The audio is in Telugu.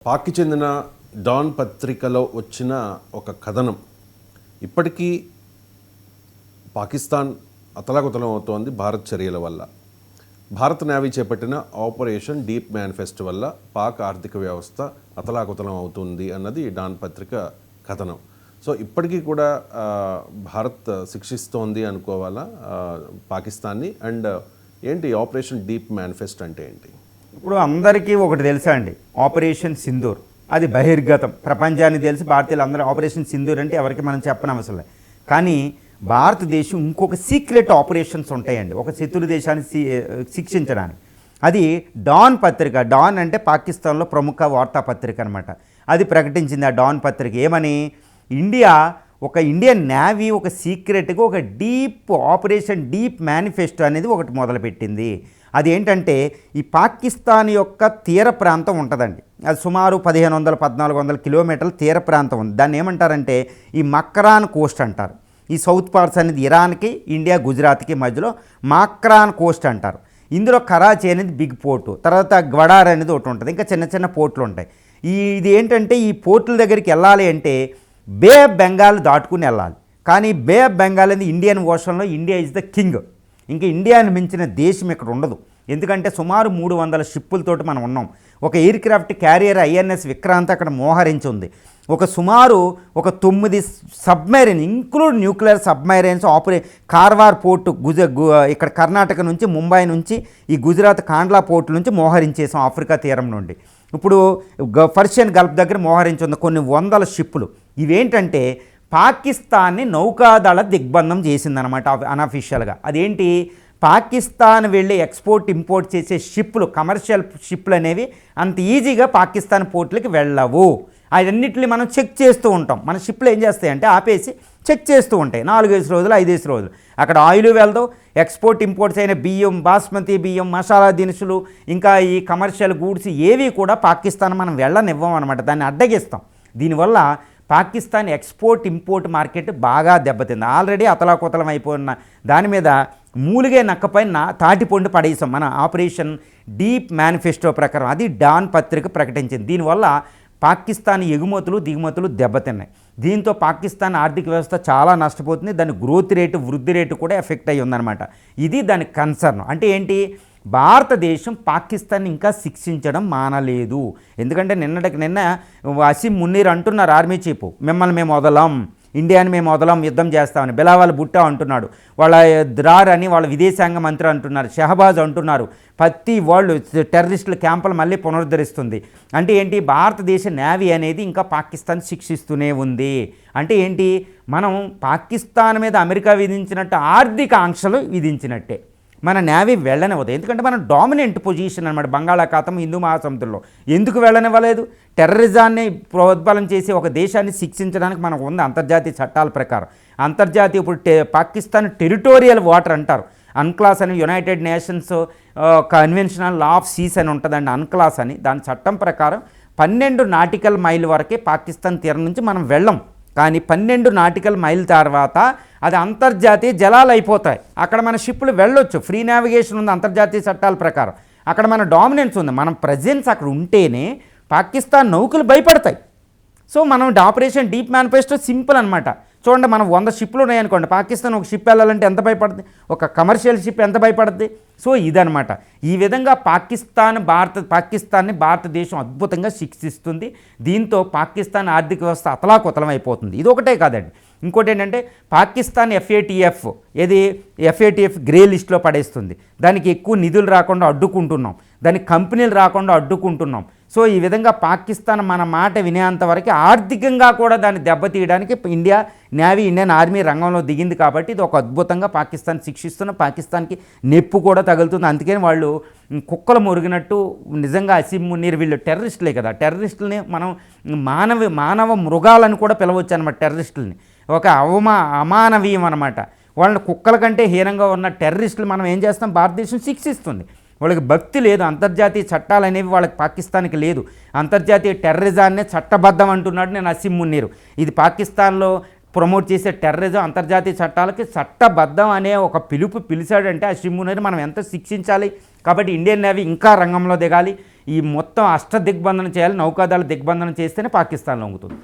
పాక్కి చెందిన డాన్ పత్రికలో వచ్చిన ఒక కథనం ఇప్పటికీ పాకిస్తాన్ అతలాకుతలం అవుతోంది భారత్ చర్యల వల్ల. భారత నేవీ చేపట్టిన ఆపరేషన్ డీప్ మేనిఫెస్టో వల్ల పాక్ ఆర్థిక వ్యవస్థ అతలాకుతలం అవుతుంది అన్నది డాన్ పత్రిక కథనం. సో ఇప్పటికీ కూడా భారత్ శిక్షిస్తోంది అనుకోవాలా పాకిస్తాన్ని? అండ్ ఏంటి ఆపరేషన్ డీప్ మేనిఫెస్టో అంటే ఏంటి? ఇప్పుడు అందరికీ ఒకటి తెలుసా అండి, ఆపరేషన్ సింధూర్. అది బహిర్గతం, ప్రపంచానికి తెలిసి భారతీయులు అందరూ ఆపరేషన్ సింధూర్ అంటే ఎవరికి మనం చెప్పనవసరం లేదు. కానీ భారతదేశం ఇంకొక సీక్రెట్ ఆపరేషన్స్ ఉంటాయండి ఒక శత్రు దేశాన్ని శిక్షించడానికి. అది డాన్ పత్రిక. డాన్ అంటే పాకిస్తాన్లో ప్రముఖ వార్తాపత్రిక అనమాట. అది ప్రకటించింది ఆ డాన్ పత్రిక ఏమని, ఇండియన్ నేవీ ఒక సీక్రెట్గా ఒక ఆపరేషన్ డీప్ మేనిఫెస్టో అనేది ఒకటి మొదలుపెట్టింది. అది ఏంటంటే ఈ పాకిస్తాన్ యొక్క తీర ప్రాంతం ఉంటుందండి. అది సుమారు 1500-1400 కిలోమీటర్ల తీర ప్రాంతం ఉంది. దాన్ని ఏమంటారంటే ఈ మక్రాన్ కోస్ట్ అంటారు. ఈ సౌత్ పార్ట్స్ అనేది ఇరాన్కి, ఇండియా, గుజరాత్కి మధ్యలో మక్రాన్ కోస్ట్ అంటారు. ఇందులో కరాచీ అనేది బిగ్ పోర్టు, తర్వాత గ్వడార్ అనేది ఒకటి ఉంటుంది, ఇంకా చిన్న చిన్న పోర్టులు ఉంటాయి. ఇది ఏంటంటే ఈ పోర్టుల దగ్గరికి వెళ్ళాలి అంటే బే ఆఫ్ బెంగాల్ దాటుకుని వెళ్ళాలి. కానీ బే ఆఫ్ బెంగాల్ అనేది ఇండియన్ ఓషన్లో ఇండియా ఈజ్ ద కింగ్. ఇంకా ఇండియాని మించిన దేశం ఇక్కడ ఉండదు. ఎందుకంటే సుమారు 300 షిప్పులతోటి మనం ఉన్నాం. ఒక air craft carrier INS Vikrant అక్కడ మోహరించి ఉంది. సుమారు 9 submarine include nuclear submarines Karwar port ఇక్కడ కర్ణాటక నుంచి, ముంబై నుంచి, ఈ గుజరాత్ కాండ్లా పోర్టు నుంచి మోహరించేసాం ఆఫ్రికా తీరం నుండి. ఇప్పుడు పర్షియన్ గల్ఫ్ దగ్గర మోహరించి ఉంది కొన్ని వందల షిప్పులు. ఇవేంటంటే పాకిస్తాన్ని నౌకాదళ దిగ్బంధం చేసిందనమాట అన్అఫీషియల్గా. అదేంటి, పాకిస్తాన్ వెళ్ళి ఎక్స్పోర్ట్ ఇంపోర్ట్ చేసే షిప్పులు, కమర్షియల్ షిప్పులు అనేవి అంత ఈజీగా పాకిస్తాన్ పోర్టులకి వెళ్ళవు. అవన్నిటిని మనం చెక్ చేస్తూ ఉంటాం. మన షిప్లు ఏం చేస్తాయంటే ఆపేసి చెక్ చేస్తూ ఉంటాయి 4-5 రోజులు, 5 రోజులు. అక్కడ ఆయిల్ వెళ్దాం, ఎక్స్పోర్ట్ ఇంపోర్ట్స్ అయిన బియ్యం, బాస్మతి బియ్యం, మసాలా దినుసులు, ఇంకా ఈ కమర్షియల్ గూడ్స్ ఏవి కూడా పాకిస్తాన్ మనం వెళ్ళనివ్వం అనమాట. దాన్ని అడ్డగిస్తాం. దీనివల్ల పాకిస్తాన్ ఎక్స్పోర్ట్ ఇంపోర్ట్ మార్కెట్ బాగా దెబ్బతింది. ఆల్రెడీ అతలాకుతలం అయిపోయిన దాని మీద మూలిగే నక్కపైన తాటిపొండు పడేసాం మన ఆపరేషన్ డీప్ మేనిఫెస్టో ప్రకారం. అది డాన్ పత్రిక ప్రకటించింది. దీనివల్ల పాకిస్తాన్ ఎగుమతులు దిగుమతులు దెబ్బతిన్నాయి. దీంతో పాకిస్తాన్ ఆర్థిక వ్యవస్థ చాలా నష్టపోతుంది. దాని గ్రోత్ రేటు, వృద్ధి రేటు కూడా ఎఫెక్ట్ అయ్యి ఉందన్నమాట. ఇది దాని కన్సర్న్. అంటే ఏంటి, భారతదేశం పాకిస్తాన్ని ఇంకా శిక్షించడం మానలేదు. ఎందుకంటే నిన్న అసీం మున్నీర్ అంటున్నారు, ఆర్మీ చీఫ్, మిమ్మల్ని మేము వదలం, ఇండియాని మేము వదలం, యుద్ధం చేస్తామని. బిలావల్ భుట్టో అంటున్నాడు, వాళ్ళ ద్రార్ అని వాళ్ళ విదేశాంగ మంత్రి అంటున్నారు, షహబాజ్ అంటున్నారు. ప్రతి వాళ్ళు టెర్రరిస్టుల క్యాంపులు మళ్ళీ పునరుద్ధరిస్తుంది. అంటే ఏంటి, భారతదేశ నేవీ అనేది ఇంకా పాకిస్తాన్ శిక్షిస్తూనే ఉంది. అంటే ఏంటి, మనం పాకిస్తాన్ మీద అమెరికా విధించినట్టు ఆర్థిక ఆంక్షలు విధించినట్టే మన నేవీ వెళ్ళనివ్వదు. ఎందుకంటే మనం డామినెంట్ పొజిషన్ అనమాట బంగాళాఖాతం, హిందూ మహాసముద్రంలో. ఎందుకు వెళ్ళనివ్వలేదు? టెర్రరిజాన్ని ప్రోద్బలం చేసి ఒక దేశాన్ని శిక్షించడానికి మనకు ఉంది అంతర్జాతీయ చట్టాల ప్రకారం. అంతర్జాతీయ ఇప్పుడు పాకిస్తాన్ టెరిటోరియల్ వాటర్ అంటారు. అన్క్లాస్ అని united nations conventional law of seas అని ఉంటుందండి, అన్క్లాస్ అని. దాని చట్టం ప్రకారం 12 నాటికల్ మైల్ వరకే పాకిస్తాన్ తీరం నుంచి మనం వెళ్ళం. కానీ 12 నాటికల్ మైల్ తర్వాత అది అంతర్జాతీయ జలాలు అయిపోతాయి. అక్కడ మన షిప్పులు వెళ్ళొచ్చు, ఫ్రీ నావిగేషన్ ఉంది అంతర్జాతీయ చట్టాల ప్రకారం. అక్కడ మన డామినెన్స్ ఉంది, మనం ప్రజెన్స్ అక్కడ ఉంటేనే పాకిస్తాన్ నౌకలు భయపడతాయి. సో మనం ఆపరేషన్ డీప్ మేనిఫెస్టో సింపుల్ అనమాట. చూడండి, మనం 100 షిప్లు ఉన్నాయనుకోండి, పాకిస్తాన్ ఒక షిప్ వెళ్ళాలంటే ఎంత భయపడుతుంది, ఒక కమర్షియల్ షిప్ ఎంత భయపడుతుంది. సో ఇదనమాట. ఈ విధంగా పాకిస్తాన్ని భారతదేశం అద్భుతంగా శిక్షిస్తుంది. దీంతో పాకిస్తాన్ ఆర్థిక వ్యవస్థ అతలాకుతలం అయిపోతుంది. ఇది ఒకటే కాదండి, ఇంకోటి ఏంటంటే పాకిస్తాన్ FATF గ్రే లిస్ట్లో పడేస్తుంది. దానికి ఎక్కువ నిధులు రాకుండా అడ్డుకుంటున్నాం, దానికి కంపెనీలు రాకుండా అడ్డుకుంటున్నాం. సో ఈ విధంగా పాకిస్తాన్ మన మాట వినేంతవరకు ఆర్థికంగా కూడా దాన్ని దెబ్బతీయడానికి ఇండియన్ ఆర్మీ రంగంలో దిగింది. కాబట్టి ఇది ఒక అద్భుతంగా పాకిస్తాన్ శిక్షిస్తున్న, పాకిస్తాన్కి నెప్పు కూడా తగులుతుంది. అందుకని వాళ్ళు కుక్కలు మురిగినట్టు నిజంగా అసీం మున్నీర్ వీళ్ళు టెర్రరిస్టులే కదా, టెర్రరిస్టులని మనం మానవ మృగాలను కూడా పిలవచ్చు అనమాట. టెర్రరిస్టులని ఒక అమానవీయం అనమాట. వాళ్ళని కుక్కల కంటే హీనంగా ఉన్న టెర్రరిస్టులు మనం ఏం చేస్తాం, భారతదేశం శిక్షిస్తుంది. వాళ్ళకి భక్తి లేదు, అంతర్జాతీయ చట్టాలు అనేవి వాళ్ళకి పాకిస్తాన్కి లేదు. అంతర్జాతీయ టెర్రరిజాన్నే చట్టబద్ధం అంటున్నాడు నేను అసీం మున్నీర్. ఇది పాకిస్తాన్లో ప్రమోట్ చేసే టెర్రరిజం అంతర్జాతీయ చట్టాలకి చట్టబద్ధం అనే ఒక పిలుపు పిలిచాడంటే ఆ షిమ్మునని మనం ఎంత శిక్షించాలి. కాబట్టి ఇండియన్ నేవీ ఇంకా రంగంలో దిగాలి. ఈ మొత్తం దిగ్బంధనం చేయాలి, నౌకాదళ దిగ్బంధనం చేస్తేనే పాకిస్తాన్ లొంగుతుంది.